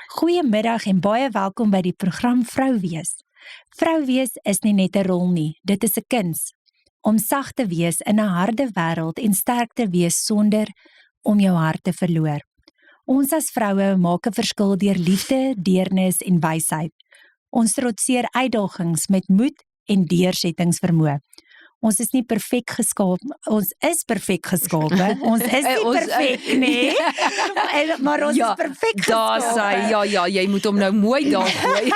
Goeiemiddag en baie welkom by die program Vrou Wees. Vrou wees is nie net 'n rol nie, dit is 'n kuns. Om sag te wees in 'n harde wêreld en sterk te wees sonder om jou hart te verloor. Ons as vroue maak 'n verskil deur liefde, deernis en wysheid. Ons trotseer uitdagings met moed en deursettingsvermoë. Ons is nie perfek geskaap, ons is perfek geskape. Ons is nie perfek nie, maar ons is perfek geskape. Daar sê, ja, jy moet hom nou mooi daar gooi.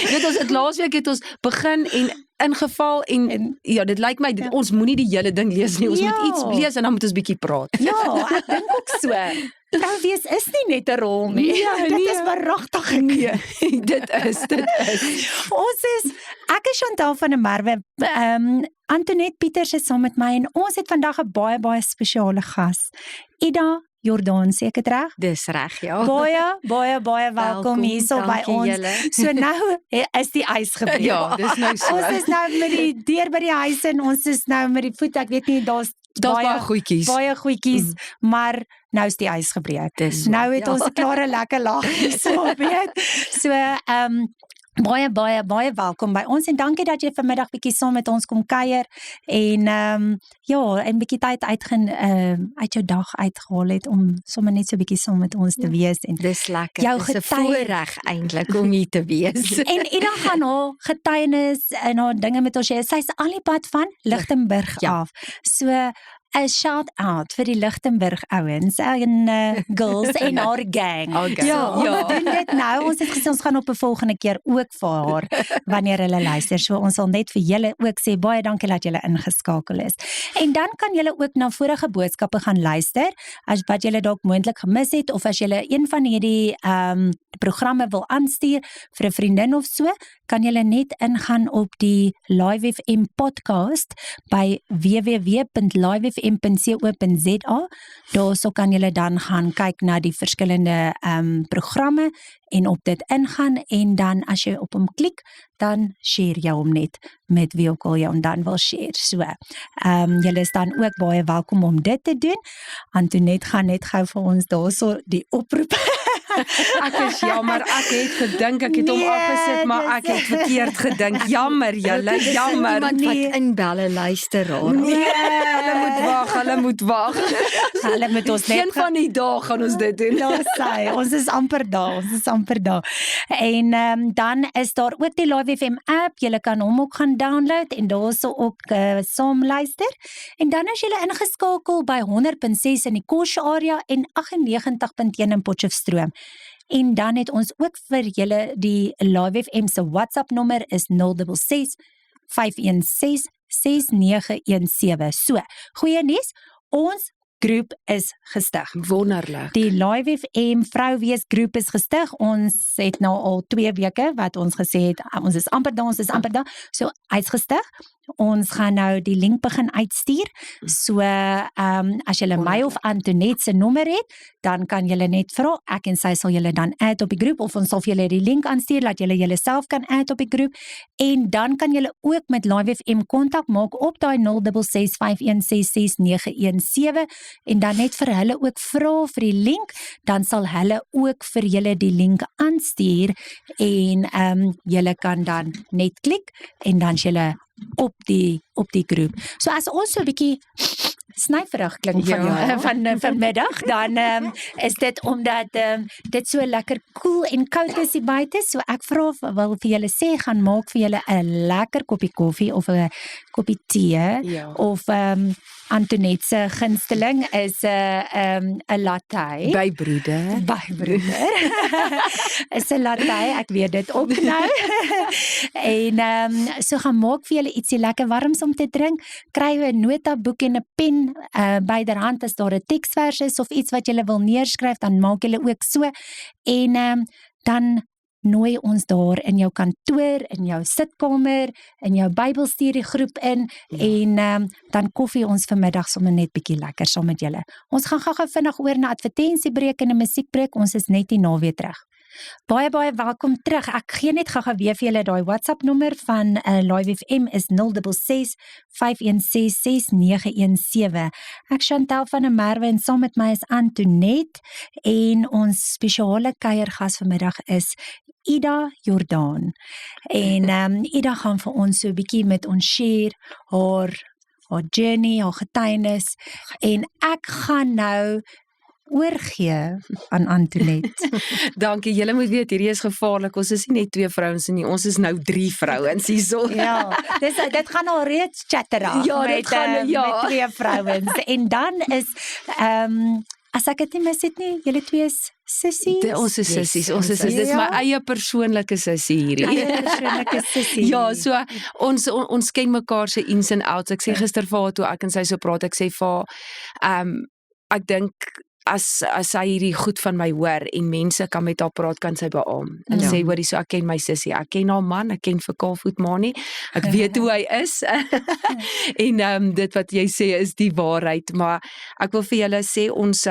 Weet ons, laasweek het ons begin en ingeval en ja, dit lyk my, ons moenie die hele ding lees nie, ons moet iets lees en dan moet ons bietjie praat. Ja, ek dink ook so. Vrou wees is nie net 'n rol nie. Dit is waaragtig nie. Dit is. Ek is Chantal van der Merwe, Antoinette Pieters is saam met my en ons het vandag 'n baie spesiale gas. Ida Jordaan, sê ek dit reg? Dis reg, ja. Baie welkom hierso by ons. Julle. So nou is die ys gebreek. Ja, dis nou so. Ons is nou met die deur by die huis en ons is nou met die voet, ek weet nie, daar's baie goedjies. Baie goedjies, maar nou is die ys gebreek. Dis nou het ons 'n klare lekker lag so weet. So baie welkom by ons en dankie dat jy vanmiddag bietjie saam met ons kom kuier en en bietjie tyd uit jou dag uitgehaal het om sommer net so bietjie saam met ons te wees en dis lekker. Jou dis 'n voorreg eintlik om hier te wees. En Ida gaan haar getuienis en haar dinge met ons share. Sy's al die pad van Lichtenburg af. So 'n shout out vir die Lichtenburg ouens en girls en haar gang. Ons doen dit nou. Ons het gesê ons gaan op 'n volgende keer ook vir haar wanneer hulle luister. So ons sal net vir julle ook sê baie dankie dat julle ingeskakel is. En dan kan julle ook na vorige boodskappe gaan luister as wat julle dalk moontlik gemis het of as julle een van hierdie programme wil aanstuur vir 'n vriendin of so, kan julle net ingaan op die Live FM podcast by www.livefm.co.za. Daarso kan julle dan gaan kyk na die verskillende programme en op dit ingaan en dan as jy op hom klik, dan share jy hom net met wie ook al jy hom dan wil share. So, julle is dan ook baie welkom om dit te doen. Antoinette gaan net gou vir ons daarso die oproep. Ek is jammer, ek het gedink ek het hom afgesit, maar ek het verkeerd gedink. Jammer julle, jammer. Iemand wat inbelle luisteraar. Hulle moet wag. Hulle moet ons net een van die dae gaan ons dit doen. Ons is amper daar. En dan is daar ook die Live FM app. Julle kan hom ook gaan download en daarso ook saam luister. En dan is julle ingeskakel by 100.6 in die Kosh area en 98.1 in Potchefstroom. En dan het ons ook vir julle die Live FM se WhatsApp nommer is 066 516 6917. So, goeie nuus, ons groep is gestig. Wonderlik. Die Live FM Vrou Wees groep is gestig. Ons het nou al 2 weke wat ons gesê het, ons is amper daar. So, hy's gestig. Ons gaan nou die link begin uitstuur. So, as julle my of Antoinette se nommer het, dan kan julle net vra. Ek en sy sal julle dan add op die groep of ons sal vir julle die link aanstuur dat julle julleself kan add op die groep. En dan kan julle ook met Live FM kontak maak op daai 066 516 6917 en dan net vir hulle ook vra vir die link, dan sal hulle ook vir julle die link aanstuur en julle kan dan net klik en dan is julle op die groep. So as ons so 'n bietjie snyverig klink van vanmiddag, dan is dit omdat dit so lekker koel en koud is hier buite. So ek wil vir julle sê, gaan maak vir julle 'n lekker koppie koffie of 'n koppie tee of Antoinette se gunsteling is 'n latte. Bybroeder. Is 'n latte, ek weet dit ook nou. En so gaan maak vir julle ietsie lekker warms om te drink. Kry 'n notaboek en 'n pen byderhand as daar 'n teksvers is of iets wat julle wil neerskryf, dan maak julle ook so. En dan nooi ons daar in jou kantoor, in jou sitkamer, in jou Bybelstudiegroep in en dan koffie ons vanmiddag sommer net bietjie lekker saam met julle. Ons gaan gou vinnig oor na advertensiebreek en 'n musiekbreek. Ons is net hier na weer terug. Baie welkom terug. Ek gee net gou weer vir julle daai WhatsApp nommer van Live FM is 066 516 6917. Ek Chantel van der Merwe en saam met my is Antoinette en ons spesiale kuiergas vanmiddag is Ida Jordaan. En Ida gaan vir ons so 'n bietjie met ons share haar journey, haar getuienis en ek gaan nou oorgee aan Antoinette. Dankie, julle moet weet, hierdie is gevaarlik, ons is nie net 2 vrouens nie, ons is nou 3 vrouens hierso. Ja, dit gaan al reeds chatterig met 2 vrouens. En dan is, as ek dit nie mis het nie, julle 2 is sissies? Ons is sissies, dit is my eie persoonlike sissie hierdie. Eie persoonlike sissie. Ja, so, ons ken mekaar se ins en outs, ek sê gister vir haar toe ek en sy so praat, ek sê vir haar, ek dink, as sy hierdie goed van my hoor en mense kan met haar praat, kan sy beaam en sê, hoorie, so ek ken my sussie, ek ken haar man, ek ken vir Kaalvoet Manie, ek weet hoe hy is en dit wat jy sê is die waarheid, maar ek wil vir julle sê, ons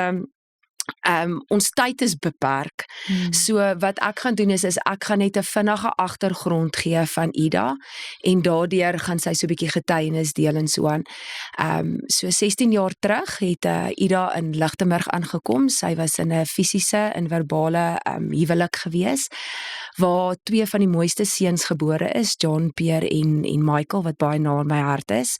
tyd is beperk, so wat ek gaan doen is ek gaan net 'n vinnige agtergrond gee van Ida, en daardeur gaan sy so 'n bietjie getuienis deel en so aan. So 16 jaar terug het Ida in Lichtenburg aangekom, sy was in 'n fisiese en verbale huwelik gewees, waar 2 van die mooiste seuns gebore is, John, Pierre en Michael, wat baie na my hart is,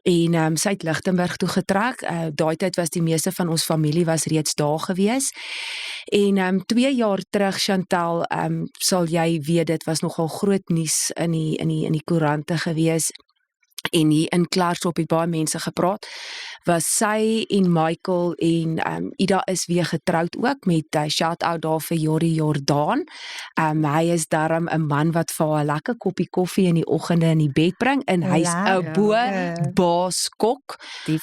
en sy het Lichtenburg toe getrek, daai tyd was die meeste van ons familie was reeds daar gewees, en 2 jaar terug, Chantal, sal jy weet, dit was nogal groot nuus in die koerante gewees, en hier in Klaarstop het baie mense gepraat, was sy en Michael en Ida is weer getroud ook met shout-out daar vir Jorie Jordaan. Hy is daarom 'n man wat vir haar 'n lekker koppie koffie in die oggende in die bed bring en hy's 'n baaskok.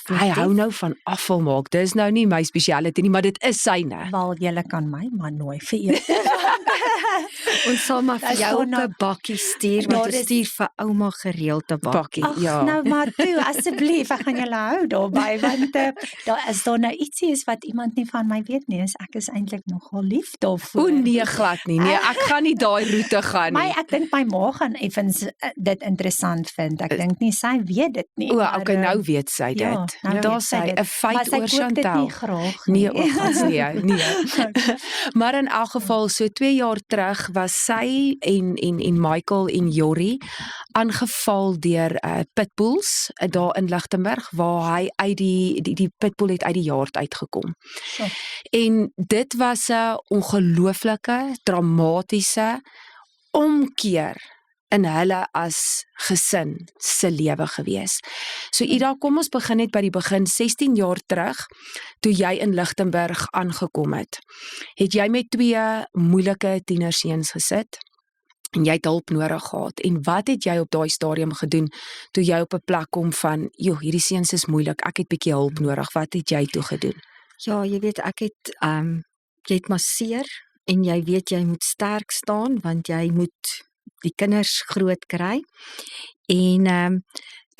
Hy hou nou van afval maak. Dis nou nie my spesialiteit nie, maar dit is syne. Wel, julle kan my maar nooi vir ete. Ons sal maar vir jou op 'n bakkie stuur, want ons stuur vir ouma gereeld 'n bakkie. Ag, nou maar toe, asseblief, ek gaan julle hou daarby, want daar is daar nou ietsie is wat iemand nie van my weet nie, ek is eintlik nogal lief daarvoor. O nee, glad nie, nee, ek gaan nie daai roete gaan nie. Ek dink my ma gaan effens dit interessant vind, ek dink nie sy weet dit nie. O, okay, nou weet sy dit. Ja, nou daar sê 'n feit oor Chantal. Nee, nee. Maar in elk geval, so 2 jaar terug was sy en Michael en Jorie aangeval deur pitbulls daar in Lichtenburg, waar hy uit die pitbull het uit die yard uitgekom. So. En dit was 'n ongelooflike, dramatiese omkeer in hulle as gesin se lewe gewees. So Ida, kom ons begin net by die begin. 16 jaar terug, toe jy in Lichtenburg aangekom het jy met 2 moeilike tienerseuns gesit, en jy het hulp nodig gehad. En wat het jy op daai stadium gedoen, toe jy op 'n plek kom van, joh, hierdie seuns is moeilik, ek het bietjie hulp nodig, wat het jy toe gedoen? Ja, jy weet, jy het masseer, en jy weet, jy moet sterk staan, want jy moet die kinders groot kry, en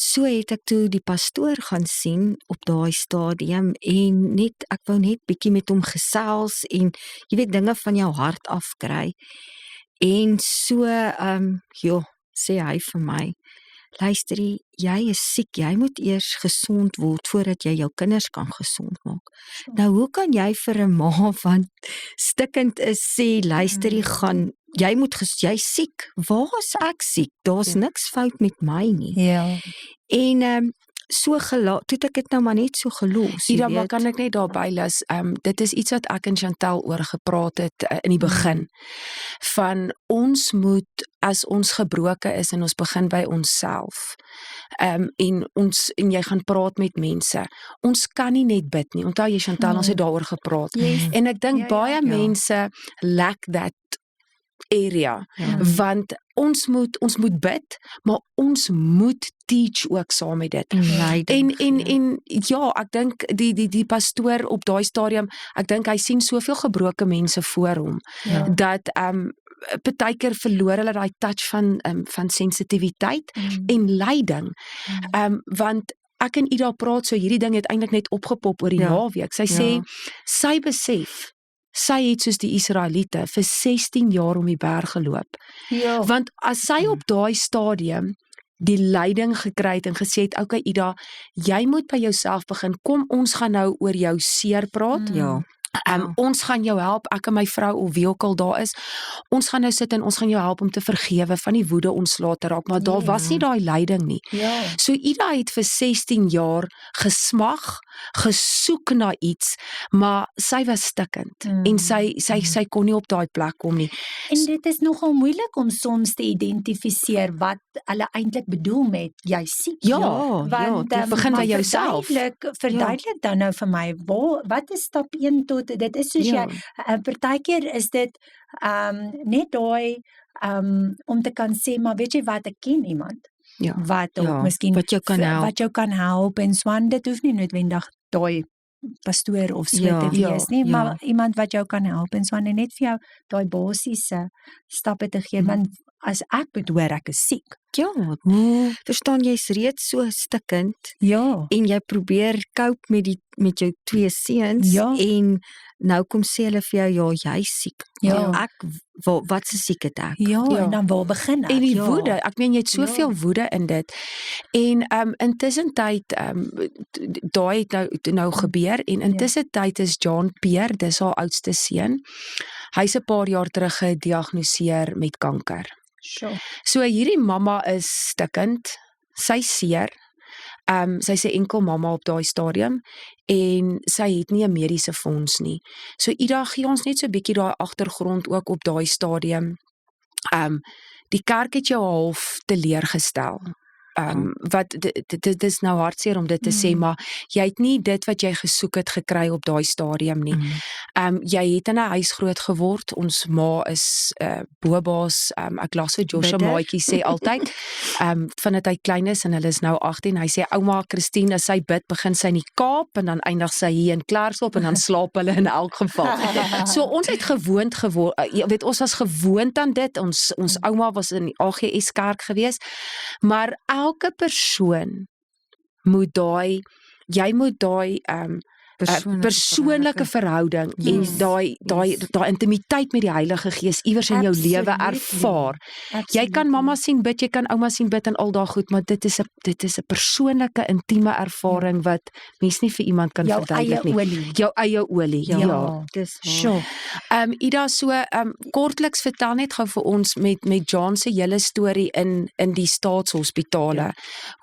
so het ek toe die pastoor gaan sien op daai stadium, en ek wou net bietjie met hom gesels, en jy weet, dinge van jou hart afkry, en so, sê hy vir my, luister, jy is siek, jy moet eers gesond word, voordat jy jou kinders kan gesond maak. Nou, hoe kan jy vir 'n ma wat stikkend is sê, luister, jy siek, waar is ek siek? Daar's niks fout met my nie. Ja. En so toe ek dit nou maar net so gelos. Ida, maar kan ek net daarby las, dit is iets wat ek en Chantal oor gepraat het in die begin, van ons moet, as ons gebroken is, en ons begin by onsself, en jy gaan praat met mense, ons kan nie net bid nie, onthou jy Chantal, ons het daaroor gepraat, en ek dink baie mense lack that area, want ons moet bid, maar ons moet teach ook saam met dit. En ja, ek dink die pastoor op daai stadium, ek dink hy sien soveel gebroke mense voor hom, dat partykeer verloor hulle daai touch van sensitiwiteit en leiding, want ek en Ida praat so, hierdie ding het eintlik net opgepop oor die naweek. Sy sê, sy besef sy het soos die Israeliete vir 16 jaar om die berg geloop. Ja. Want as sy op daai stadium die leiding gekry het en gesê het, okay Ida, jy moet by jouself begin, kom ons gaan nou oor jou seer praat, Ja. ons gaan jou help, ek en my vrou of wie ook al daar is, ons gaan nou sit en ons gaan jou help om te vergewe, van die woede ontslae te raak, maar daar was nie daai leiding nie. Ja. So Ida het vir 16 jaar gesmag, gesoek na iets, maar sy was stikkend en sy kon nie op daai plek kom nie. En dit is nogal moeilik om soms te identifiseer wat hulle eintlik bedoel met jy siek. Ja, Want dit begin maar by jouself. Verduidelik dan nou vir my, wat is stap 1 tot dit is soos Ja. jy partykeer is dit net daai om te kan sê, maar weet jy wat, ek ken iemand Ja. wat ook Ja, miskien wat jou kan help. wat jou kan help en swaan, dit hoef nie noodwendig daai pastoor of so Ja, te wees nie, ja. maar iemand wat jou kan help en swaan en net vir jou daai basiese stappe te gee, want as ek moet hoor ek is siek. Ja, Hoe verstaan jy's reeds so stikkend ja. en jy probeer cope met jou 2 seuns Ja. en nou kom sê hulle vir jou ja, jy's siek. Ja. Ek wat se siek het ek? Ja, Ja. en dan waar begin ek? En die Ja. woede, ek meen jy het soveel woede in dit. En intussen tyd daai het nou gebeur en intussen tyd is John Peer, dis haar oudste seun. Hy's 'n paar jaar terug gediagnoseer met kanker. Sure. So hierdie mamma is stikkend, sy seer. Sy's 'n enkel mamma op daai stadium en sy het nie 'n mediese fonds nie. So Ida, gee ons net so 'n bietjie daai agtergrond ook op daai stadium. Die kerk het jou half teleurgestel. Wat dit is nou hartseer om dit te sê, maar jy het nie dit wat jy gesoek het gekry op daai stadium nie. Jy het in 'n huis groot geword. Ons ma is boba's. Ek las vir Joshua Bidder. maatjie sê altyd, vandat hy klein is en hulle is nou 18, hy sê ouma Christine, as sy bid, begin sy in die Kaap en dan eindig sy hier in Klerksdorp en dan slaap hulle in elk geval. So ons het gewoond geword, jy weet, ons was gewoond aan dit. Ons ouma was in die AGS kerk gewees, maar elke persoon moet jy moet daai persoonlike verhouding en daai intimiteit met die Heilige Gees iewers in jou lewe ervaar. Jy kan mamma sien bid, jy kan ouma sien bid en al daai goed, maar dit is 'n persoonlike intieme ervaring wat mens nie vir iemand kan verduidelik nie. Olie. Jou eie olie. Ja. Dis Sure. Ida, so kortliks vertel net gou vir ons met John se hele storie in die staatshospitale.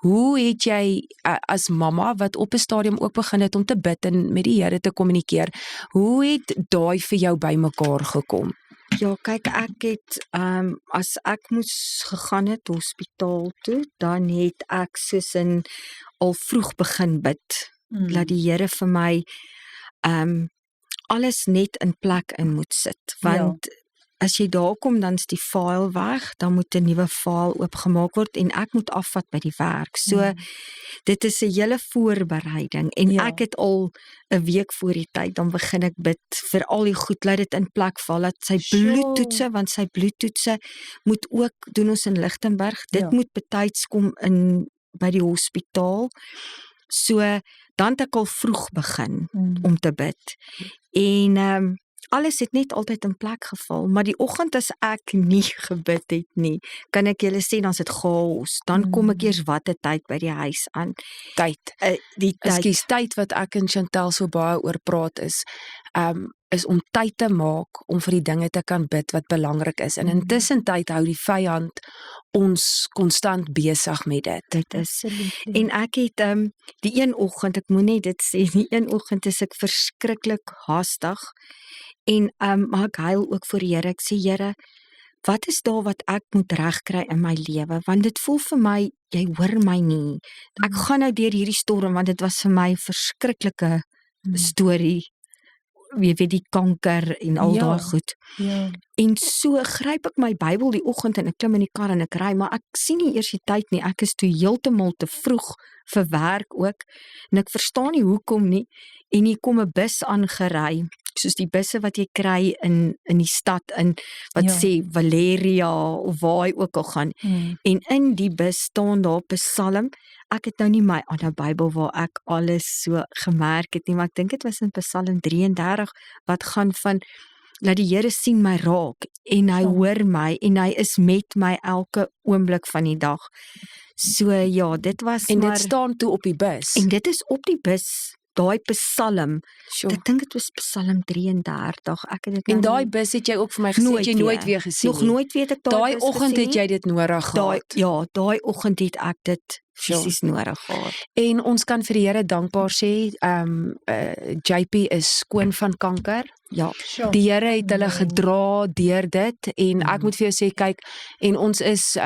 Hoe het jy as mamma wat op 'n stadium ook begin het om te bid en met die Here te kommunikeer, hoe het daai vir jou bymekaar gekom? Ja, kyk, ek het as ek moes gegaan het hospitaal toe, dan het ek soos in al vroeg begin bid. Dat die Here vir my alles net in plek in moet sit, want as jy daar kom, dan is die file weg, dan moet 'n nuwe file oopgemaak word en ek moet afvat by die werk. So dit is 'n hele voorbereiding en ek het al 'n week voor die tyd dan begin ek bid vir al die goed, laat dit in plek val, dat sy bloedtoetse, want sy bloedtoetse moet ook doen ons in Lichtenburg. Dit moet betyds kom in by die hospitaal. So dan het ek al vroeg begin om te bid. En alles het net altyd in plek geval, maar die oggend as ek nie gebid het nie, kan ek julle sê, dan is dit chaos. Dan kom ek eers watter tyd by die huis aan. Tyd. Die tyd. Ekskuus, tyd wat ek en Chantel so baie oor praat is om tyd te maak om vir die dinge te kan bid wat belangrik is. En intussen tyd hou die vyand ons konstant besig met dit. Dit is. En ek het die een oggend, ek moet net dit sê, die een oggend is ek verskriklik haastig. En maar ek huil ook voor die Here. Ek sê, Here, wat is daar wat ek moet regkry in my lewe? Want dit voel vir my, jy hoor my nie. Ek gaan nou deur hierdie storm, want dit was vir my 'n verskriklike storie. Jy weet, die kanker en al daai goed. En so gryp ek my Bybel die oggend en ek klim in die kar en ek ry, maar ek sien nie eers die tyd nie. Ek is toe heeltemal te vroeg vir werk ook. En ek verstaan nie hoekom nie. En hier kom 'n bus aangery soos die busse wat jy kry in die stad in wat sê Valeria of waar hy ook al gaan. En in die bus staan daar Psalm. Ek het nou nie my ander Bybel waar ek alles so gemerk het nie, maar ek dink dit was in Psalm 33 wat gaan van dat die Here sien my raak en hy hoor my en hy is met my elke oomblik van die dag. So ja, dit was en dit staan toe op die bus. En dit is op die bus, daai Psalm. Ek dink dit was Psalm 33. Ek het dit en daai bus het jy ook vir my gesê jy nooit weer gesien nie. Nog nooit weet ek daai oggend het jy dit nodig gehad. Daai oggend het ek dit fisies nodig gehad. En ons kan vir die Here dankbaar sê, JP is skoon van kanker. Ja. Die Here het hulle gedra deur dit en ek moet vir jou sê, kyk, en ons is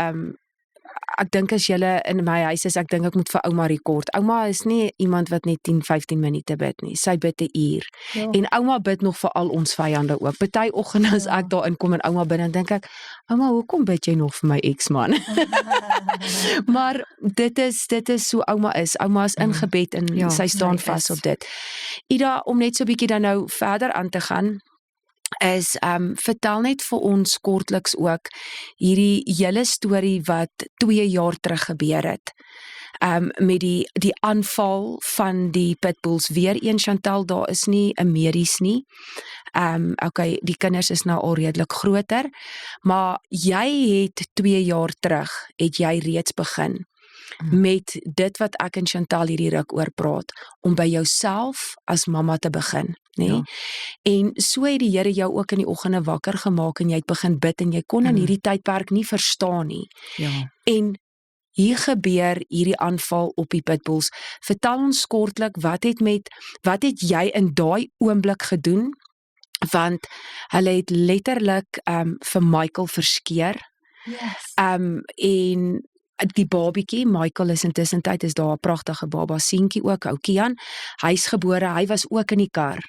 ek dink as julle in my huis is, ek dink ek moet vir ouma rekord. Ouma is nie iemand wat net 10-15 minute bid nie. Sy bid 'n uur. En ouma bid nog vir al ons vyande ook. Party oggend as ek daar inkom en ouma bid, dan dink ek, ouma, hoekom bid jy nog vir my eksman? Maar dit is so ouma is. Ouma is in gebed en sy staan vas op dit. Ida, om net so 'n bietjie dan nou verder aan te gaan, is vertel net vir ons kortliks ook hierdie hele storie wat 2 jaar terug gebeur het. Met die aanval van die pitbulls. Weer een, Chantal, daar is nie 'n medies nie. Okay, die kinders is nou al redelik groter, maar jy het 2 jaar terug, het jy reeds begin met dit wat ek en Chantal hierdie ruk oor praat, om by jouself as mamma te begin, nê? Ja. En so het die Here jou ook in die oggende wakker gemaak en jy het begin bid en jy kon in hierdie tydperk nie verstaan nie. Ja. En hier gebeur hierdie aanval op die pitbulls. Vertel ons kortlik, wat het jy in daai oomblik gedoen? Want hulle het letterlik vir Michael verskeer. En die babietjie, Michael is intussen tyd, is daar 'n pragtige baba seentjie ook, ou Kian. Hy's gebore, hy was ook in die kar.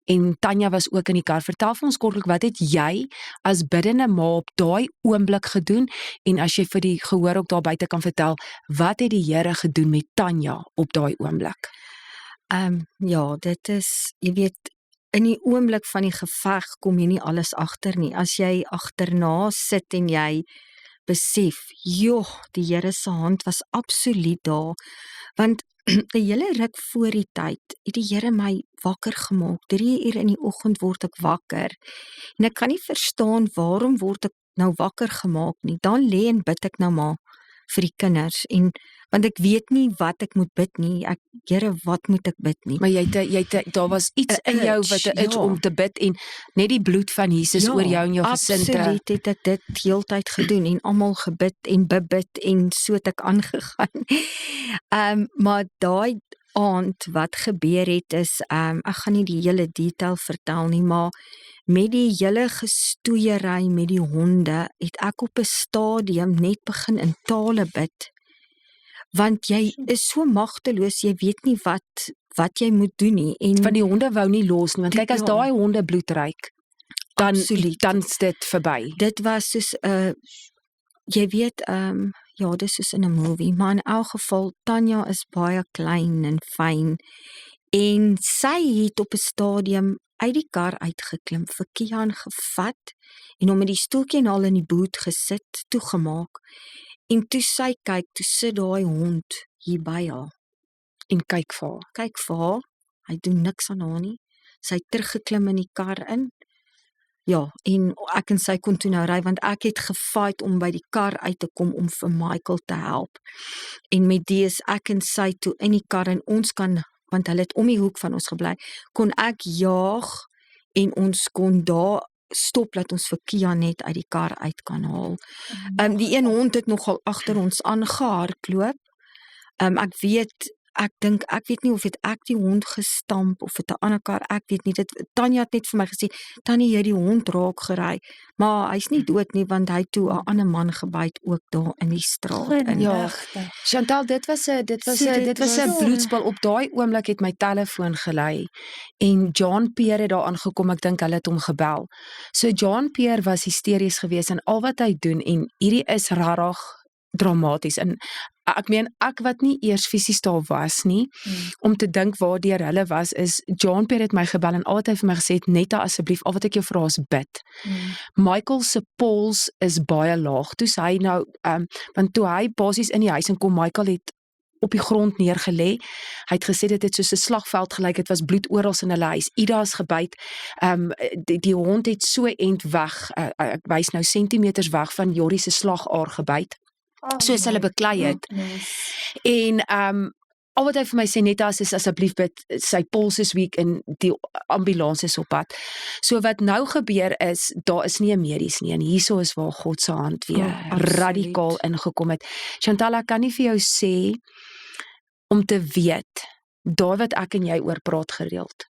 En Tanya was ook in die kar. Vertel vir ons kortlik, wat het jy as biddende ma op daai oomblik gedoen? En as jy vir die gehoor ook daar buite kan vertel, wat het die Here gedoen met Tanya op daai oomblik? Ja, dit is, jy weet, in die oomblik van die geveg kom jy nie alles agter nie. As jy agterna sit en jy besef, joh, die Here se hand was absoluut daar, want 'n hele ruk voor die tyd het die Here my wakker gemaak. 3 uur in die oggend word ek wakker en ek kan nie verstaan waarom word ek nou wakker gemaak nie. Dan lê en bid ek nou maar vir die kinders en want ek weet nie wat ek moet bid nie. Here, wat moet ek bid nie? Maar daar was iets in jou wat 'n itch om te bid en net die bloed van Jesus oor jou en jou gesin te. Absoluut het ek dit heeltyd gedoen en almal gebid en bebid en so het ek aangegaan. Maar daai aand wat gebeur het is, ek gaan nie die hele detail vertel nie, maar met die hele gestoeiery met die honde, het ek op 'n stadium net begin in tale bid. Want jy is so magteloos, jy weet nie wat jy moet doen nie. En van die honde wou nie los nie, want kyk, as daai honde bloed ruik, dan is dit verby. Dit was soos, jy weet, ja, dis soos in 'n movie, maar in elk geval, Tanya is baie klein en fyn, en sy het op 'n stadium uit die kar uitgeklim, vir Kian gevat, en hom met die stoeltjie en al in die boot gesit, toegemaak, en toe sy kyk, toe sit daai hond hier by haar, en kyk vir haar, hy doen niks aan haar nie, sy het teruggeklim in die kar in, ja, en ek en sy kon toe nou ry, want ek het gefight om by die kar uit te kom om vir Michael te help, en met die is ek en sy toe in die kar, en ons kan, want hulle het om die hoek van ons gebly, kon ek jaag, en ons kon daar stop, dat ons vir Kia net uit die kar uit kan haal. Die een hond het nogal agter ons aangehardloop. Ek weet nie of het ek die hond gestamp, of het 'n ander kar, ek weet nie, Tanya het net vir my gesê, Tannie, jy die hond raak gery, maar hy's nie dood nie, want hy toe 'n ander man gebyt ook daar in die straat. Ja, Chantal, dit was 'n bloedspil. Op daai oomblik het my telefoon gelei, en John Pierre het daar aangekom, ek dink hulle het hom gebel. So John Pierre was hysteries geweest, en al wat hy doen, en hierdie is rarig, dramaties en ek meen ek wat nie eers fisies daar was nie om te dink waardeur hulle was is John Pierre het my gebel en al wat hy vir my gesê het Netta asseblief al wat ek jou vra is bid. Michael se pols is baie laag. Toe sê hy nou want toe hy basies in die huis inkom Michael het op die grond neergelê. Hy het gesê dit het soos 'n slagveld gelyk, dit was bloed oral in hulle huis. Ida is gebyt. Die hond het so end weg, ek wys nou sentimeters weg van Jorrie se slagaar gebyt. Soos hulle beklei het. En al wat hy vir my sê Netta is asseblief bid, sy pols is weak en die ambulans is op pad. So wat nou gebeur is, daar is nie 'n medies nie en hierso is waar God se hand weer radikaal ingekom het. Chantal, ek kan nie vir jou sê om te weet, daai wat ek en jy oor praat gereeld,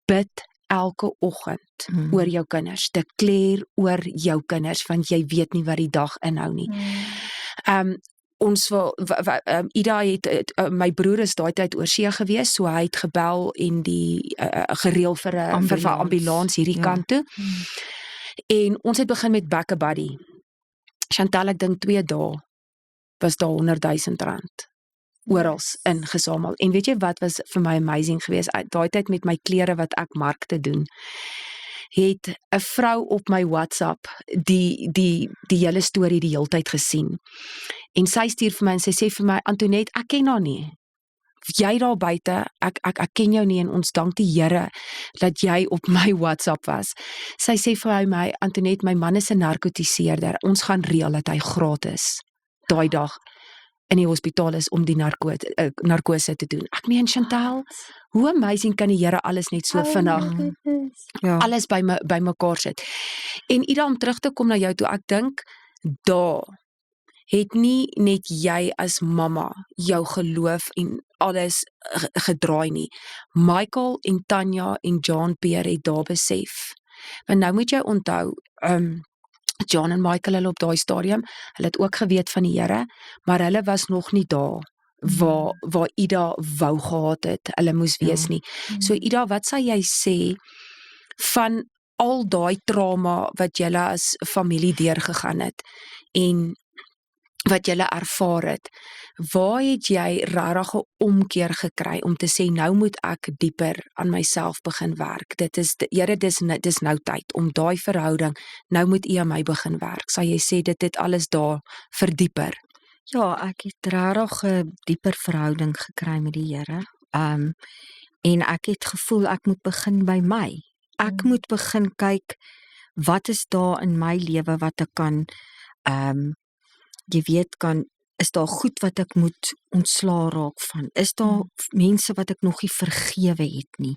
bid elke oggend oor jou kinders, declare oor jou kinders, want jy weet nie wat die dag inhou nie. Ons Ida het, my broer is daai tyd oor see gewees, so hy het gebel en die gereël vir 'n ambulans hierdie kant toe. En ons het begin met Back a Buddy. Chantal, ek dink 2 dae was daar R100,000 orals ingesamel. En weet jy wat was vir my amazing geweest? Daai tyd met my klere wat ek markte doen, het 'n vrou op my WhatsApp die hele storie die heeltyd gesien. En sy stuur vir my en sy sê vir my, Antoinette, ek ken haar nie. Jy daar buite, ek ken jou nie en ons dank die Here dat jy op my WhatsApp was. Sy sê vir my, Antoinette, my man is 'n narkotiseerder. Ons gaan reël dat hy gratis daai dag in die hospitaal is om die narkose te doen. Ek meen Chantal, hoe amazing kan die Here alles net so vinnig alles by mekaar sit. En Ida, om terug te kom na jou toe, ek dink daar het nie net jy as mamma jou geloof en alles gedraai nie. Michael en Tanya en John Pierre het daar besef. Want nou moet jy onthou, John en Michael hulle op daai stadium, hulle het ook geweet van die Here, maar hulle was nog nie daar waar Ida wou gehad het, hulle moes wees nie. So Ida, wat sal jy sê van al daai trauma wat julle as familie deurgegaan het en wat julle ervaar het, waar het jy regtig 'n omkeer gekry om te sê nou moet ek dieper aan myself begin werk? Here, dis nou tyd om daai verhouding, nou moet U aan my begin werk. Sal jy sê dit het alles daar verdieper? Ja, ek het regtig 'n dieper verhouding gekry met die Here. En ek het gevoel ek moet begin by my. Ek moet begin kyk wat is daar in my lewe wat ek kan jy weet is daar goed wat ek moet ontslaa raak van? Is daar mense wat ek nog nie vergewe het nie?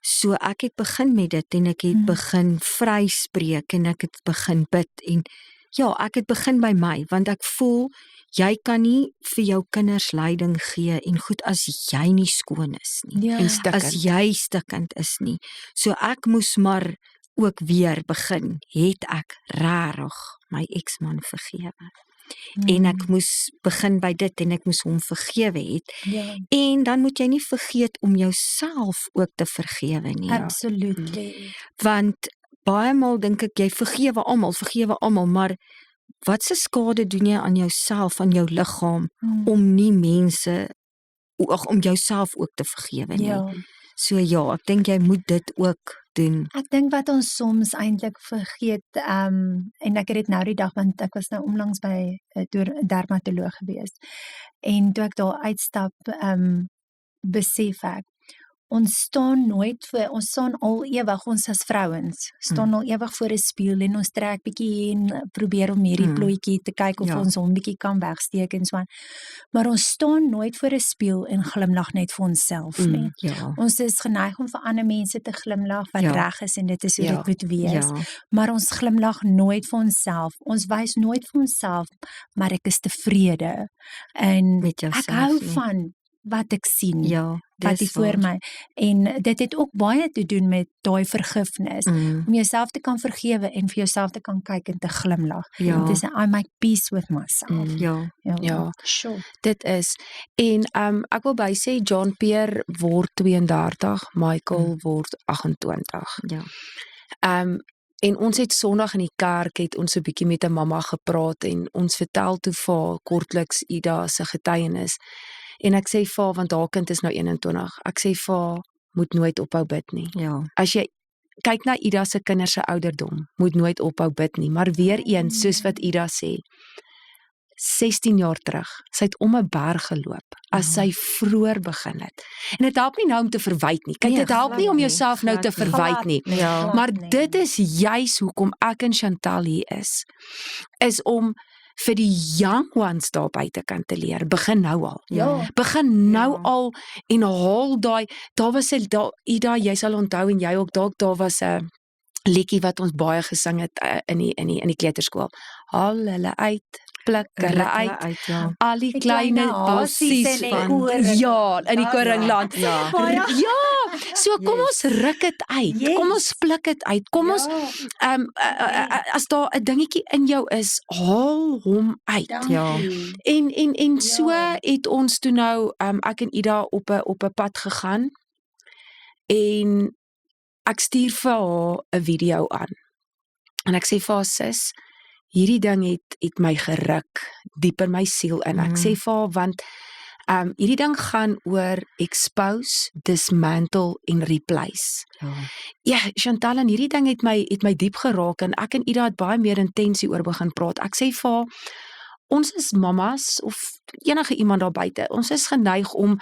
So ek het begin met dit en ek het begin vryspreek en ek het begin bid en ja, ek het begin by my, want ek voel jy kan nie vir jou kinders leiding gee en goed as jy nie skoon is nie. En stikkend. As jy stikkend is nie. So ek moes maar ook weer begin, het ek rarig my ex-man vergewe. En ek moes begin by dit en ek moes hom vergewe het. En dan moet jy nie vergeet om jouself ook te vergewe nie. Absoluut. Want baie maal dink ek jy vergewe almal, maar wat se skade doen jy aan jouself, aan jou liggaam om nie mense om jouself ook te vergewe nie. So ja, ek dink jy moet dit ook doen. Ek dink wat ons soms eintlik vergeet, en ek het dit nou die dag, want ek was nou onlangs by 'n dermatoloog gewees, en toe ek daar uitstap, besef ek, ons staan al ewig, ons as vrouens, staan al ewig voor 'n spieël en ons trek bietjie en probeer om hierdie plooitjie te kyk of ons hom bietjie kan wegsteek en so aan. Maar ons staan nooit voor 'n spieël en glimlag net vir onsself nie. Ons is geneig om vir ander mense te glimlag wat reg is en dit is hoe dit moet wees. Maar ons glimlag nooit vir onsself. Ons wys nooit vir onsself, maar ek is tevrede en met jouself, ek hou van wat ek sien, wat die voor my, en dit het ook baie te doen met daai vergifnis, om jouself te kan vergewe en vir jouself te kan kyk en te glimlag. Dit is I make peace with myself. Sure. Dit is, en ek wil by sê, John Pierre word 32, Michael word 28. En ons het Sondag in die kerk het ons 'n bietjie met 'n mamma gepraat en ons vertel toe vir haar kortliks Ida se getuienis. En ek sê vir haar, want haar kind is nou 21. Ek sê vir haar, moet nooit ophou bid nie. Ja. As jy kyk na Ida se kinders se ouderdom, moet nooit ophou bid nie, maar weer eens soos wat Ida sê, 16 jaar terug, sy het om 'n berg geloop as sy vroeër begin het. En dit help nie nou om te verwyd nie. Kyk, Nee, dit help nie om glad jouself nie, nou te glad nie. verwyd nie. Ja. Maar dit is juis hoekom ek en Chantal hier is om vir die young ones daar buitekant te leer. Begin nou al. Ja. Begin nou Ja. al en haal daar was 'n Ida, jy sal onthou en jy ook dalk daar was 'n liedjie wat ons baie gesing het in die kleuterskool. Haal hulle uit, pluk hulle uit. Ja. Al die Die kleine kleine hasies bossies in die van koring. ja, in die koringland. Ja. Ja, so kom ons ruk dit uit. Yes. Kom ons pluk dit uit. Kom ons as daar 'n dingetjie in jou is, haal hom uit. Ja. En so het ons toe nou ek en Ida op 'n pad gegaan en ek stuur vir haar 'n video aan. En ek sê vir haar, sis, hierdie ding het my geruk diep in my siel in. Ek sê vir haar want hierdie ding gaan oor expose, dismantle en replace. Ja, Chantal, en hierdie ding het my diep geraak en ek en Ida het baie meer intensie oor begin praat. Ek sê vir haar, ons is mammas of enige iemand daar buite. Ons is geneig om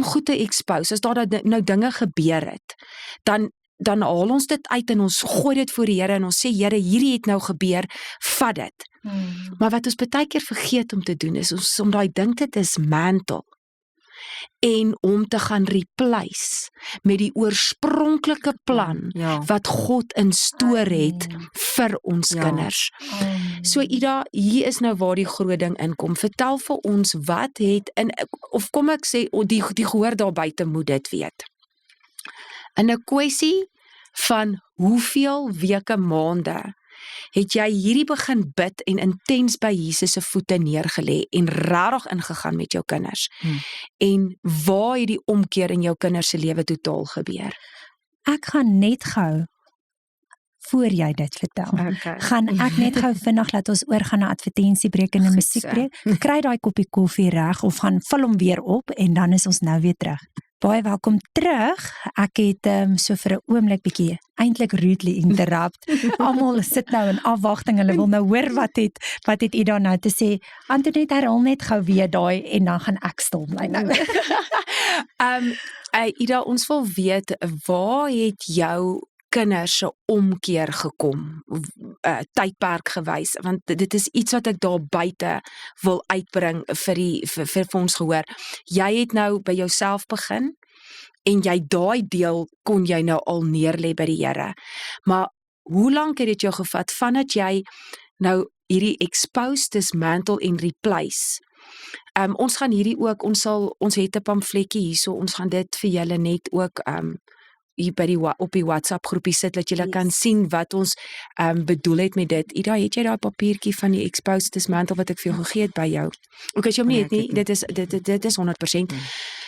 goed te expose. As daar nou dinge gebeur het, dan haal ons dit uit en ons gooi dit voor die Here en ons sê, Here, hierdie het nou gebeur, vat dit. Maar wat ons baie keer vergeet om te doen is om daai ding te dismantle en om te gaan replace met die oorspronklike plan Ja. wat God instoor het vir ons Ja. kinders. So Ida, hier is nou waar die groot ding inkom. Vertel vir ons wat het of kom ek sê die gehoor daar buite moet dit weet. In 'n kwessie van hoeveel weke, maande het jy hierdie begin bid en intens by Jesus se voete neergelê en regtig ingegaan met jou kinders. En waar het die omkeer in jou kinders se lewe totaal gebeur? Ek gaan net gou voor jy dit vertel. Okay. Gaan ek net gou vinnig laat ons oorgaan na advertensiebreek en 'n musiekbreek. Kry daai koppie koffie reg of gaan vul hom weer op en dan is ons nou weer terug. Baie welkom terug. Ek het so vir 'n oomblik bietjie eintlik rudely interrupt. Almal sit nou in afwagting. Hulle wil nou hoor wat het Ida nou te sê. Antoinette, herhaal net gou weer daai en dan gaan ek stil bly nou. Ida, ons wil weet, waar het jou kinders se omkeer gekom, tydperk gewys, want dit is iets wat ek daar buite wil uitbring vir ons gehoor. Jy het nou by jouself begin en jy daai deel kon jy nou al neerlê by die Here. Maar hoe lank het dit jou gevat vandat jy nou hierdie expose, dismantle en replace? Ons gaan hierdie ook, ons het 'n pamfletjie hierso, ons gaan dit vir julle net ook hier by op die WhatsApp groepie sit, dat julle kan sien wat ons bedoel het met dit. Ida, het jy daai papiertjie van die expose, dismantle wat ek vir jou gegee het by jou? Ook as jy hom nie het nie, dit is 100%.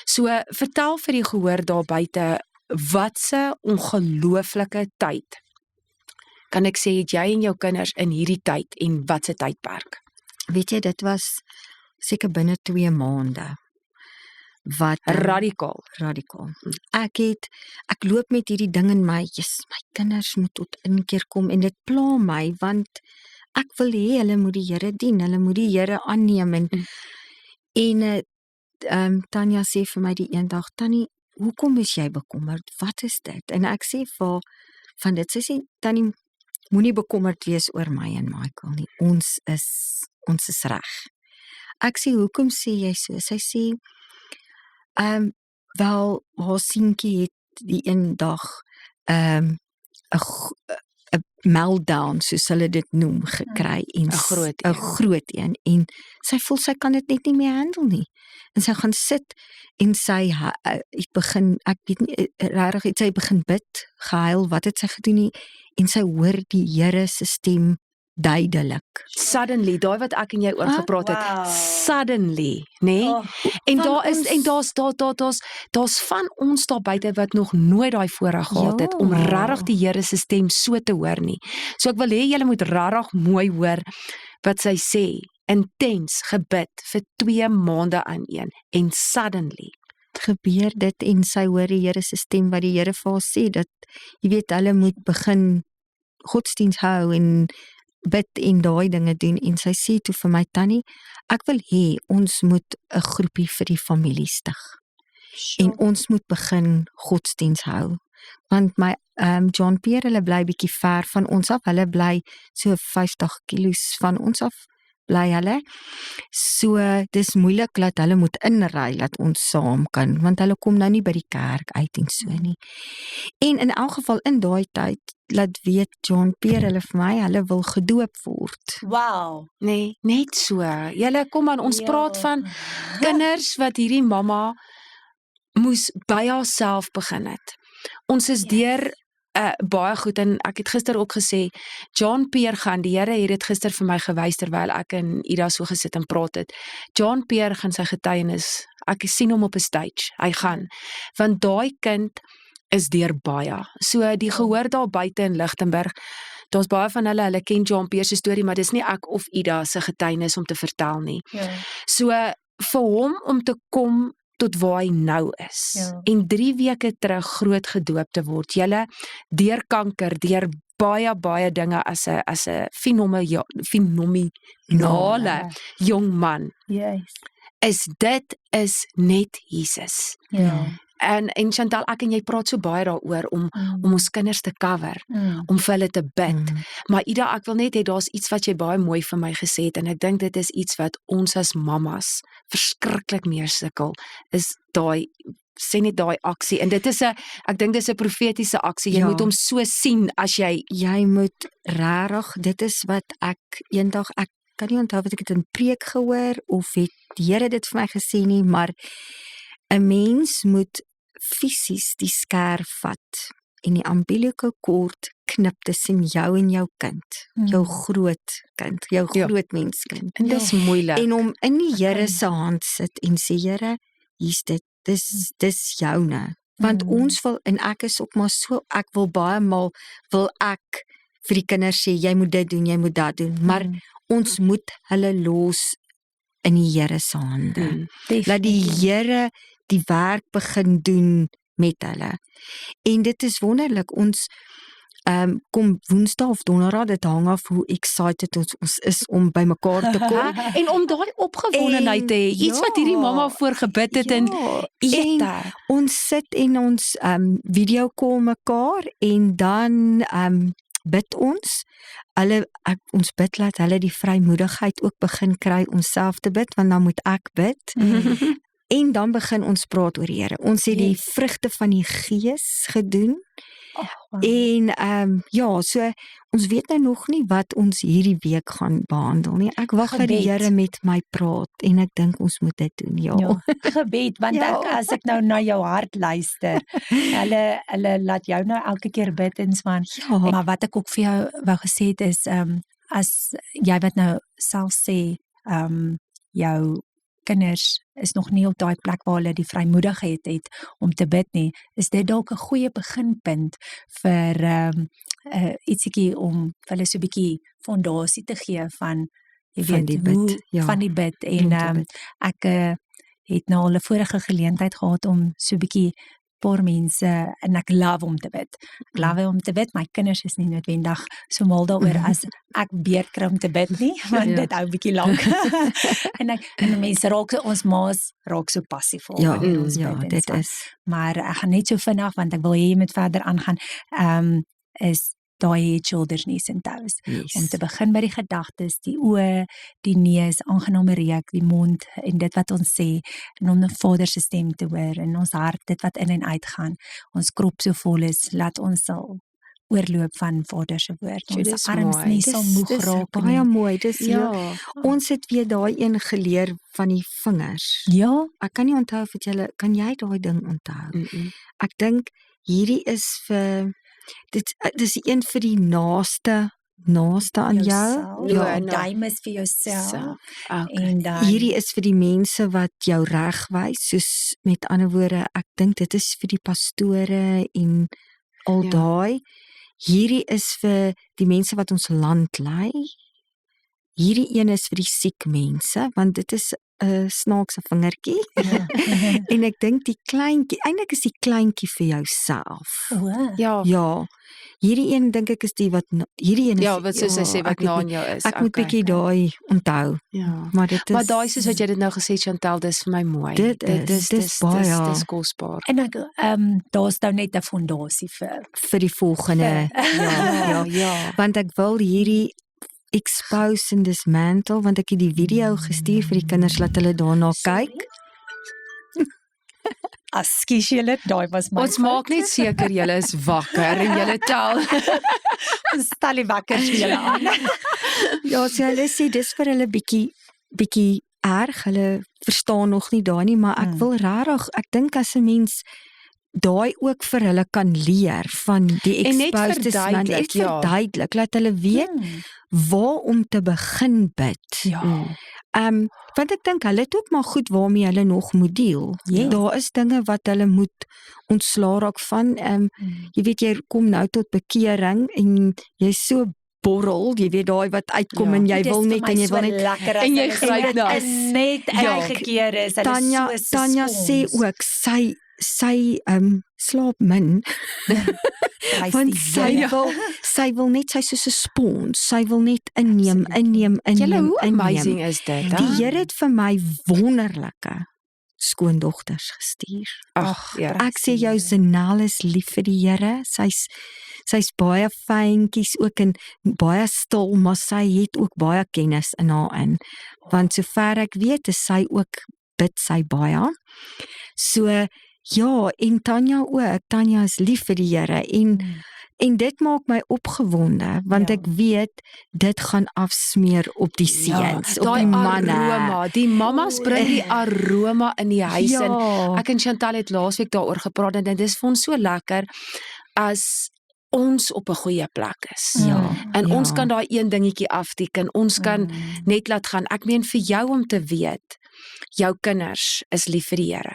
So, vertel vir die gehoor daar buite, wat se ongelooflike tyd kan ek sê, het jy en jou kinders in hierdie tyd en wat se tydperk? Weet jy, dit was seker binne 2 maande. Wat Radikaal. Ek loop met hierdie ding in my, my kinders moet tot inkeer kom en dit pla my want ek wil hê hulle moet die Here dien, hulle moet die Here aanneem en Tanya sê vir my die eendag, Tannie, hoekom is jy bekommerd? Wat is dit? En ek sê vir van dit, sy sê, Tannie, moenie bekommerd wees oor my en Michael nie. Ons is reg. Ek sê, hoekom sê jy so? Sy sê, wel, haar seentjie het die een dag 'n meltdown, soos hulle dit noem, gekry en 'n groot een en sy voel sy kan dit net nie meer handle nie. En sy gaan sit en sy begin, ek weet nie regtig, het sy begin bid, gehuil, wat het sy gedoen nie? En sy hoor die Here se stem duidelik. Suddenly, daai wat ek en jy oor gepraat het, Wow. suddenly, nê? En daar's van ons daar buite wat nog nooit daai voorreg gehad het om regtig die Here se stem so te hoor nie. So ek wil hê julle moet regtig mooi hoor wat sy sê. Intens gebid vir 2 maande aaneen en suddenly Gebeur dit en sy hoor die Here se stem wat die Here vir haar sê, dat, jy weet, hulle moet begin godsdiens hou en bid en daai dinge doen, en sy sê toe vir my, Tannie, ek wil hê, ons moet 'n groepie vir die familie stig, en ons moet begin godsdiens hou, want my John Pierre, hulle bly bietjie ver van ons af, hulle bly so 50 kilos van ons af, bly hulle, so dis moeilik dat hulle moet inry, dat ons saam kan, want hulle kom nou nie by die kerk uit en so nie, en in elk geval in daai tyd, laat weet John Pierre hulle vir my, hulle wil gedoop word. Wow. nee, net so. Julle kom aan, ons praat van kinders wat hierdie mamma moes by haarself begin het. Ons is deur baie goed, en ek het gister ook gesê, John Pierre gaan, die Here het dit gister vir my gewys, terwyl ek en Ida so gesit en praat het, John Pierre gaan sy getuienis, ek sien hom op 'n stage, hy gaan, want daai kind is deur baie, so die gehoor daar buite in Lichtenburg, daar's baie van hulle ken John Pierre se storie, maar dis nie ek of Ida se getuienis om te vertel nie, so vir hom om te kom tot waar hy nou is, en 3 weke terug groot gedoop te word, julle deur kanker, deur baie dinge as 'n fenominale jong man, dit is net Jesus. En Chantal, ek en jy praat so baie daaroor om ons kinders te cover, om vir hulle te bid. Maar Ida, ek wil net hê, daar's iets wat jy baie mooi vir my gesê het, en ek dink dit is iets wat ons as mammas verskriklik meer sukkel, is sê net daai aksie, en dit is ek dink dis 'n profetiese aksie, jy moet hom so sien as jy moet regtig, dit is wat ek eendag, ek kan nie onthou wat ek het in preek gehoor, of het die Here dit vir my gesê nie, maar 'n mens moet fisies die skerf vat en die umbilical cord knip tussen jou en jou kind, jou groot kind, jou groot menskind. En dis moeilik. En om in die Here se hand sit en sê, Here, hier's dit, dis joune. Want ons wil, en ek is ook maar so, ek wil baie maal, wil ek vir die kinders sê, jy moet dit doen, jy moet dat doen, maar ons moet hulle los in die Here se hande. Laat die Here die werk begin doen met hulle. En dit is wonderlik, ons kom Woensdag of Donderdag, dit hang af hoe excited ons is om by mekaar te kom. En om daai opgewondenheid te hê, iets wat hierdie mamma voor gebid het, en ons sit en ons video call mekaar, en dan bid ons. Ons bid laat hulle die vrymoedigheid ook begin kry om self te bid, want dan moet ek bid. En dan begin ons praat oor die Here. Ons het die vrugte van die Gees gedoen. En so ons weet nou nog nie wat ons hierdie week gaan behandel nie. Ek wag dat die Here met my praat, en ek dink ons moet dit doen. Gebed, want as ek nou na jou hart luister, hulle laat jou nou elke keer bid en swan. Maar wat ek ook vir jou wou gesê het is, as jy wat nou self sê, jou kinders is nog nie op daai plek waar hulle die vrymoedigheid het om te bid nie, is dit dalk 'n goeie beginpunt vir ietsiekie om vir hulle so 'n bietjie fondasie te gee van, jy weet, van die bid. En ek het nou al 'n vorige geleentheid gehad om so 'n bietjie paar mense, en ek love om te bid. Ek love om te bid, my kinders is nie noodwendig so mal daaroor as ek beerd kry om te bid nie, want dit hou bietjie lank. en mense ons maas raak so passief oor ons bid. Dit is. Maar ek gaan net so vinnig, want ek wil hê jy moet verder aangaan, is daai shoulders, knees en toes. Om te begin by die gedagtes, die oë, die neus, aangename reuk, die mond, en dit wat ons sê, en om 'n Vader se stem te hoor, in ons hart, dit wat in en uit gaan, ons krop so vol is, laat ons sal oorloop van Vader se woord. Ons arms nie sal moeg raak nie. Baie mooi, ons het weer daai een geleer van die vingers. Ek kan nie onthou of kan jy daai ding onthou? Ek dink, hierdie is vir, dit is een vir die naaste naaste aan jou. Jouself. Ja, Die duim is vir jouself. Okay. En dan Hierdie is vir die mense wat jou reg wys, soos met ander woorde, ek dink dit is vir die pastore en al Ja. daai. Hierdie is vir die mense wat ons land lei. Hierdie een is vir die siek mense, want dit is 'n snaakse vingertjie. En ek dink die kleintjie, eintlik is die kleintjie vir jouself. Ja, Ja. Hierdie een dink ek is die wat hierdie een is ja, wat soos sy sê wat ek het na nie- in jou is. Ek moet bietjie daai onthou. Ja. Maar dit is Maar daai soos wat jy dit nou gesê het, Chantal, dis vir my mooi. Dit is baie. dis kosbaar. en ek daar's nou net 'n fondasie vir vir die volgende. Ja. ja. Want ek wil hierdie expose en dismantle, want ek het die video gestuur vir die kinders laat hulle daarna kyk. Askies julle, daai was my. Ons maak net seker julle is wakker en julle tel. stel die wekkers vir julle aan. Ja, so hulle sê dis vir hulle bietjie erg. Hulle verstaan nog nie daai nie, maar ek wil regtig, ek dink as 'n mens daai ook vir hulle kan leer van die En net exposed dismantle, verduidelik, ja. verduidelik, laat hulle weet waar om te begin bid. Ja. Want ek dink hulle het ook maar goed waarmee hulle nog moet deel. Yes. Daar is dinge wat hulle moet ontslaa raak van. Jy weet jy kom nou tot bekering en jy's so borrel, jy weet daai wat uitkom en jy wil net en jy wil net lekker en jy gryp na. is net ingekeer is. Hulle Tanya is so Tanya sê spons. ook sy slaap min Wys want die Here. sy wil net sy soos 'n spons. Sy wil net inneem. Julle, hoe amazing is dit? Die Here het vir my wonderlike skoondogters gestuur. Ag, ja. Ek sê jou Zanel is lief vir die Here. Sy's baie fyntjies ook en baie stil, maar sy het ook baie kennis in haar in. Want sover ek weet, is sy ook bid sy baie. So ja, en Tanya ook. Tanya is lief vir die Here en dit maak my opgewonde want Ja. ek weet dit gaan afsmeer op die seuns, op Daai die manne. aroma, die mammas bring die aroma in die huis en Ja. ek en Chantal het laasweek daaroor gepraat en dit is vir ons so lekker as ons op 'n goeie plek is. Ja. En ons ja. kan daai een dingetjie afteken. Ons kan net laat gaan. Ek meen vir jou om te weet, jou kinders is lief vir die Here.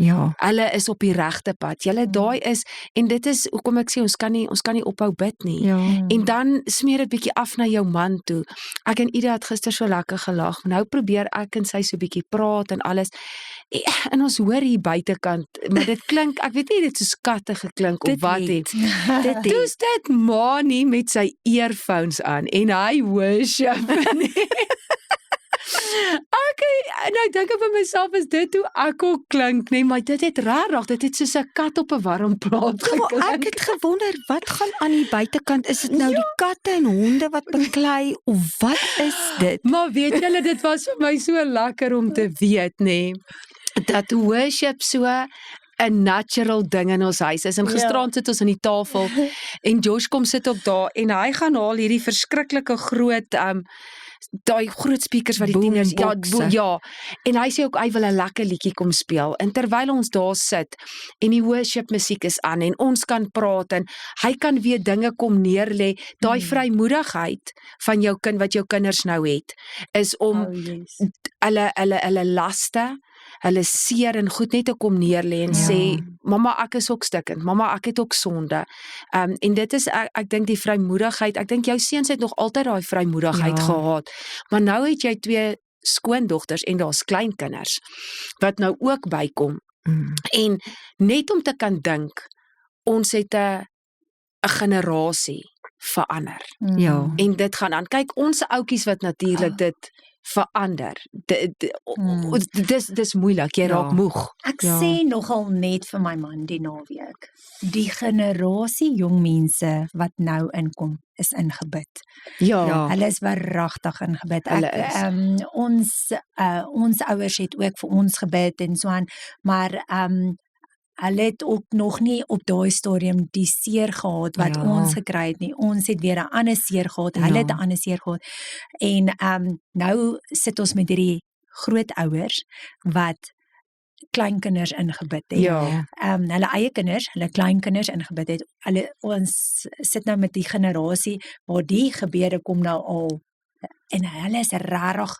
Ja. Hulle is op die regte pad. Julle daai is en dit is hoekom ek sê ons kan nie ophou bid nie. Ja. En dan smeer dit bietjie af na jou man toe. Ek en Ida het gister so lekker gelag. Nou probeer ek en sy so bietjie praat en alles. En ons hoor hier buitekant, maar dit klink, ek weet nie dit soos katte geklink of wat nie. Dis dit Mani met sy earphones aan en hy worship. Nou dink ek vir myself, is dit hoe ek ook klink, nee, maar dit het rarig, dit het soos 'n kat op 'n warm plaat Ja, maar geklink. ek het gewonder wat gaan aan die buitekant? Is dit nou die katte en honde wat beklei of wat is dit? Maar weet julle, dit was vir my so lekker om te weet, nê, dat worship so 'n natural ding in ons huis is. En gisterand sit ons aan die tafel en Josh kom sit op daar en hy gaan haal hierdie verskriklike groot daai groot speakers wat die tieners Boomboxe. ja, en hy sê ook hy wil 'n lekker liedjie kom speel. En terwyl ons daar sit en die worship musiek is aan en ons kan praat en hy kan weer dinge kom neerlê, daai vrymoedigheid van jou kind wat jou kinders nou het, is om hulle laste, hulle seer en goed net te kom neerlê en sê, mamma, ek is ook stikkend, mamma, ek het ook sonde. En dit is ek dink die vrymoedigheid, ek dink jou seuns het nog altyd daai vrymoedigheid gehad. Maar nou het jy 2 skoondogters en daar's kleinkinders wat nou ook bykom. En net om te kan dink, ons het 'n generasie verander. Ja. En dit gaan aan. Kyk, ons ouetjies wat natuurlik dit verander. Dis moeilik, jy raak moeg. Ek sê nogal net vir my man die naweek. Die generasie jong mense wat nou inkom is ingebid. Ja. Hulle is waaragtig ingebid. Hulle is. Ons ouers het ook vir ons gebid en so aan, maar hulle het ook nog nie op daai stadium die seer gehad wat ons gekry het nie. Ons het weer 'n ander seer gehad. Hulle het 'n ander seer gehad. En nou sit ons met hierdie grootouers wat kleinkinders ingebid het. Ja. Hulle eie kinders, hulle kleinkinders ingebid het. Ons sit nou met die generasie waar die gebede kom nou al en hulle is rarig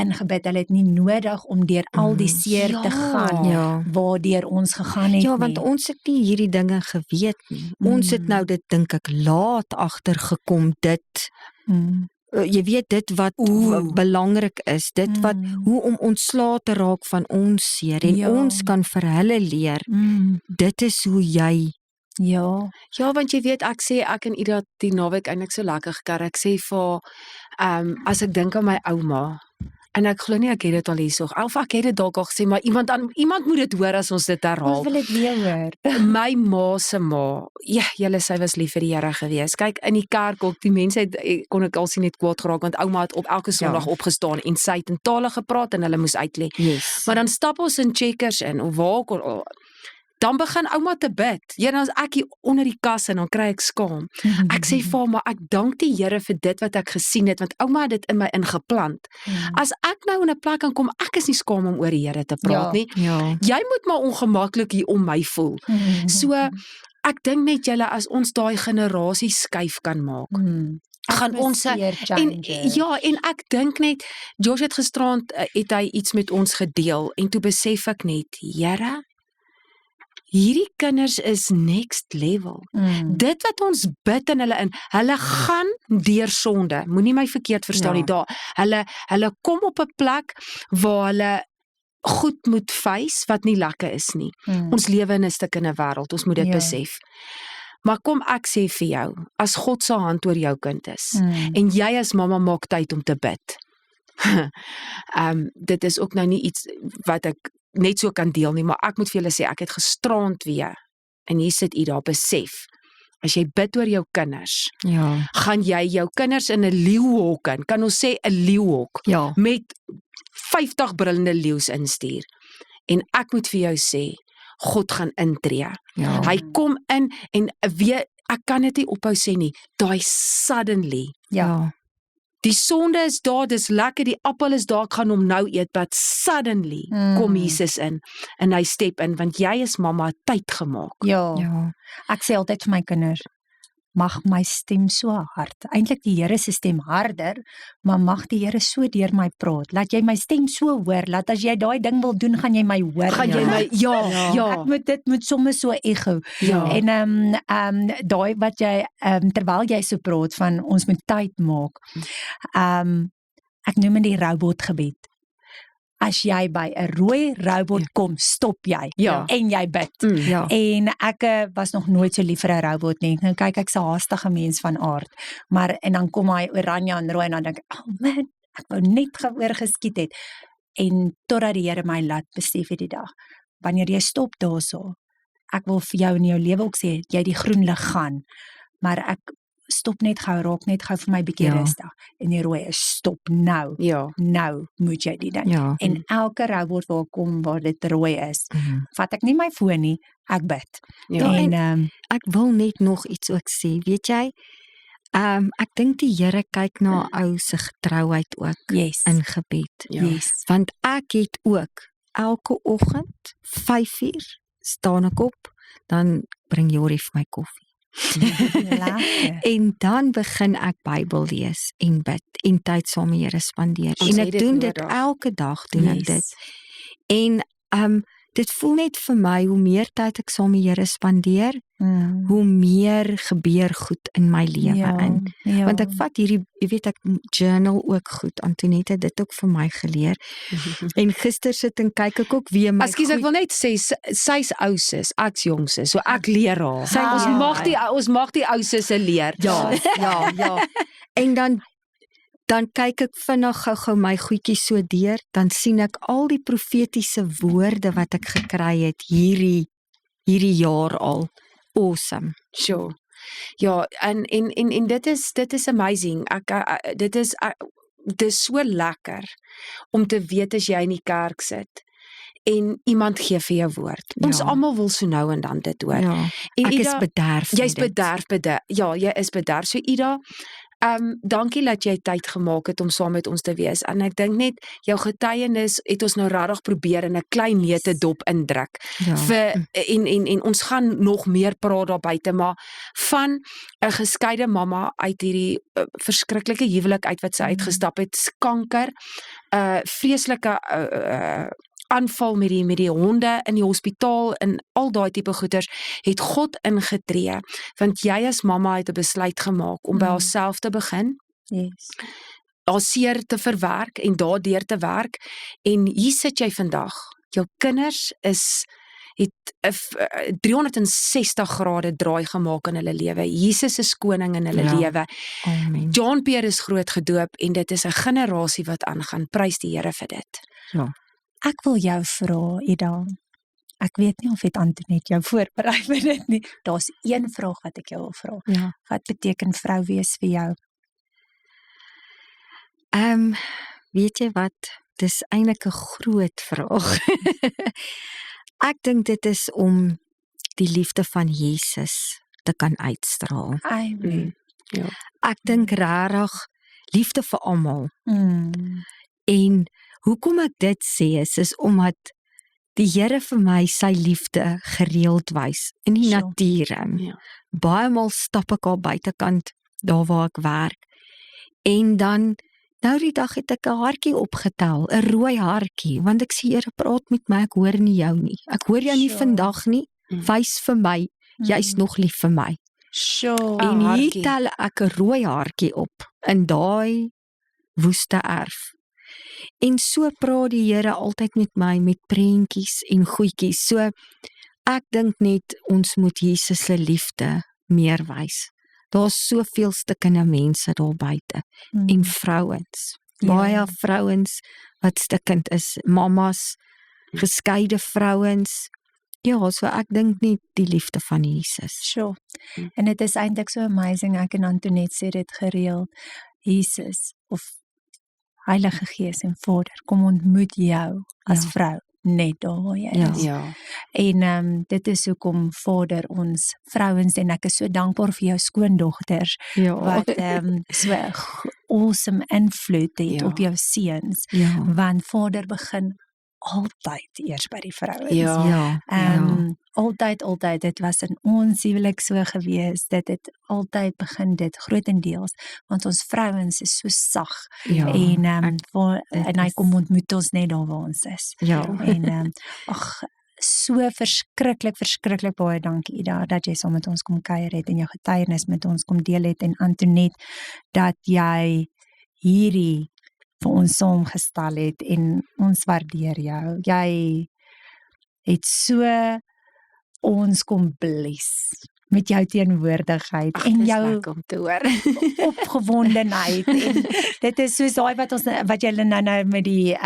ingebid. Hulle het nie nodig om deur al die seer te gaan waardeur ons gegaan het Ja, want ons het nie hierdie dinge geweet nie. Ons het nou dit dink ek laat agtergekom dit. Jy weet dit wat belangrik is, dit wat hoe om ontslae te raak van ons seer en ons kan vir hulle leer. Dit is hoe jy Ja, want jy weet ek sê ek en Ida die naweek eintlik so lekker gekar. Ek sê vir as ek dink aan my ouma en ek glo nie ek het dit al hierso of ek het dit dalk al gesê, maar iemand moet dit hoor as ons dit herhaal. Ons wil dit weer hoor. My ma se ma, sy was lief vir die Here gewees. Kyk, in die kerk ook, die mense kon ek al sien net kwaad geraak, want ouma het op elke Sondag opgestaan en sy het in tale gepraat en hulle moes uitlê. Maar dan stap ons in Checkers in, of waar dan begin ouma te bid. Ja, dan is ek hier onder die kas en dan kry ek skaam. Ek sê vir maar ek dank die Here vir dit wat ek gesien het, want ouma het dit in my ingeplant. As ek nou in 'n plek kan kom, ek is nie skaam om oor die Here te praat nie. Jy moet maar ongemaklik hier om my voel. So ek dink net julle as ons daai generasie skuif kan maak. Gaan ons en ek dink net Josh het gisterand het hy iets met ons gedeel en toe besef ek net, Here, hierdie kinders is next level. Dit wat ons bid in hulle gaan deur sonde. Moenie my verkeerd verstaan nie daar. Hulle kom op 'n plek waar hulle goed moet face wat nie lekker is nie. Ons lewe in 'n stukkende wêreld, ons moet dit besef. Maar kom ek sê vir jou, as God se hand oor jou kind is en jy as mamma maak tyd om te bid. Dit is ook nou nie iets wat ek net so kan deel nie, maar ek moet vir julle sê, ek het gisterand weer, en hier sit u daar besef, as jy bid oor jou kinders, gaan jy jou kinders in 'n leeuhok in, kan ons sê 'n leeuhok, met 50 brullende leeu's instuur, en ek moet vir jou sê, God gaan intree, hy kom in, en weer, ek kan dit nie ophou sê nie, daai suddenly, die sonde is daar, dis lekker, die appel is daar, ek gaan hom nou eet, but suddenly kom Jesus in, en hy step in, want jy is mamma tyd gemaak. Ek sê altyd vir my kinders, mag my stem so hard, eintlik die Here se stem harder, maar mag die Here so deur my praat, laat jy my stem so hoor, laat as jy daai ding wil doen, gaan jy my hoor. Gaan jy my, Ek moet dit moet soms so echo. En daai wat jy, terwyl jy so praat van, ons moet tyd maak, ek noem dit die robotgebed. As jy by 'n rooi robot kom, stop jy en jy bid. En ek was nog nooit so lief vir 'n robot nie. Nou kyk, ek's 'n haastige mens van aard. Maar en dan kom hy oranje en rooi en dan dink ek, oh man, ek wou net geskiet het. En totdat die Here my laat besef die dag, wanneer jy stop daarso, ek wil vir jou in jou lewe ook sê, jy die groen lig gaan, maar ek stop net gou, raak net gou vir my bietjie rustig. En die rooi is stop nou. Nou moet jy die ding. En elke robot waar kom waar dit rooi is, vat ek nie my foon nie, ek bid. En ek wil net nog iets ook sê, weet jy, ek dink die Here kyk na ou se getrouheid ook in gebed. Want ek het ook elke oggend 5:00 staan ek op, dan bring Jorie vir my koffie. En dan begin ek Bybel lees en bid en tyd saam met die Here spandeer. En ek doen dit elke dag, doen ek dit. En dit voel net vir my, hoe meer tyd ek saam met die Here spandeer, hoe meer gebeur goed in my lewe in. Want ek vat hierdie, jy weet, ek journal ook goed. Antoinette het dit ook vir my geleer. En gister sit en kyk ek ook weer my Ekskuus, ek wil net sê, sy's ou sis, ek's jong sis, so ek leer haar. Ons mag die ou sisse leer. En dan kyk ek vinnig gou my goedjies so deur, dan sien ek al die profetiese woorde wat ek gekry het hierdie jaar al. Awesome. Sure. Ja, en dit is amazing. Dit is so lekker om te weet as jy in die kerk sit en iemand gee vir jou woord. Ons almal wil so nou en dan dit hoor. En Ek is bederf. Jy's bederf. Ja, jy is bederf. So Ida, Dankie dat jy tyd gemaak het om saam met ons te wees. En ek dink net jou getuienis het ons nou regtig probeer in 'n klein neutedop indruk. En ons gaan nog meer praat daar buite, maar van 'n geskeide mamma uit hierdie verskriklike huwelik uit wat sy uitgestap het, kanker, vreeslike aanval met die honde in die hospitaal en al daai tipe goeters, het God ingetree, want jy as mamma het 'n besluit gemaak om by haarself te begin, haar seer te verwerk en daardeur te werk, en hier sit jy vandag, jou kinders het 360 grade draai gemaak in hulle lewe, Jesus is koning in hulle lewe, Amen. John Pierre is groot gedoop, en dit is 'n generasie wat aangaan, prys die Here vir dit. Ja. Ek wil jou vra, Ida. Ek weet nie of het Antoinette jou voorberei vir dit nie. Daar's een vraag wat ek jou wil vra. Ja. Wat beteken vrou wees vir jou? Weet jy wat? Dis eintlik 'n groot vraag. Ek dink dit is om die liefde van Jesus te kan uitstraal. Amen. Ja. Ek dink regtig liefde vir almal. En hoekom ek dit sê is omdat die Here vir my sy liefde gereeld wys in die natuur. Ja. Baie maal stap ek al buitekant daar waar ek werk. En dan nou die dag het ek 'n hartjie opgetel, 'n rooi hartjie, want ek sê Here, praat met my, ek hoor nie jou nie. Ek hoor jou nie vandag nie. Wys vir my, jy's nog lief vir my. En hier tel ek 'n rooi hartjie op in daai woeste erf. En so praat die Here altyd met my met prentjies en goedjies. So ek dink net ons moet Jesus se liefde meer wys. Daar's soveel stikkende mense daar buite en vrouens. Baie vrouens wat stikkend is, mammas, geskeide vrouens. Ja, so ek dink net die liefde van Jesus. En dit is eintlik so amazing, ek en Antoinette sê dit gereeld. Jesus of Heilige Gees en Vader, kom ontmoet jou as vrou net daar waar jy is. En dit is hoekom Vader ons vrouens, en ek is so dankbaar vir jou skoondogters wat so awesome invloed het op jou seuns, want Vader begin altyd eers by die vrouens. Altyd, dit was in ons huwelik so gewees, dit het altyd begin dit, grotendeels, want ons vrouens is so sag, en hy kom ontmoet ons net daar waar ons is. En so verskriklik baie dankie, Ida, dat jy saam met ons kom kuier het, en jou getuienis met ons kom deel het, en Antoinette, dat jy hierdie vir ons saamgestel het, en ons waardeer jou. Jy het so ons kom bless met jou teenwoordigheid en jou om te hoor. opgewondenheid, en dit is soos daai wat julle nou met die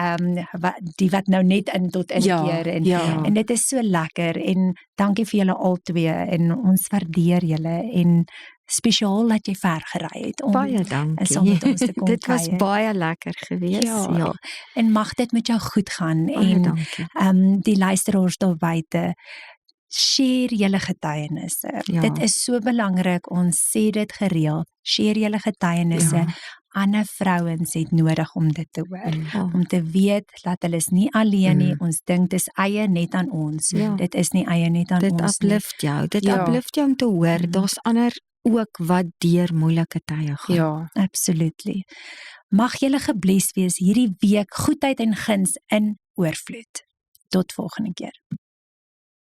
wat nou net in tot inkeer, en dit is so lekker, en dankie vir julle albei, en ons waardeer julle, en spesiaal dat jy ver gery het om baie dankie. Saam met ons te kom dit was kuier. baie lekker geweest. En mag dit met jou goed gaan, baie en die luisteraars daar buite, share julle getuienisse. Dit is so belangrik, ons sê dit gereeld, share julle getuienisse. Ander vrouens het nodig om dit te hoor, om te weet dat hulle is nie alleen nie, ons dink dis eie net aan ons, dit is nie eie net aan dit ons uplift jou, dit uplift jou om te hoor, daar's ander ook wat deur moeilike tye gaan. Absolutely. Mag julle gebless wees hierdie week, goedheid en guns in oorvloed. Tot volgende keer.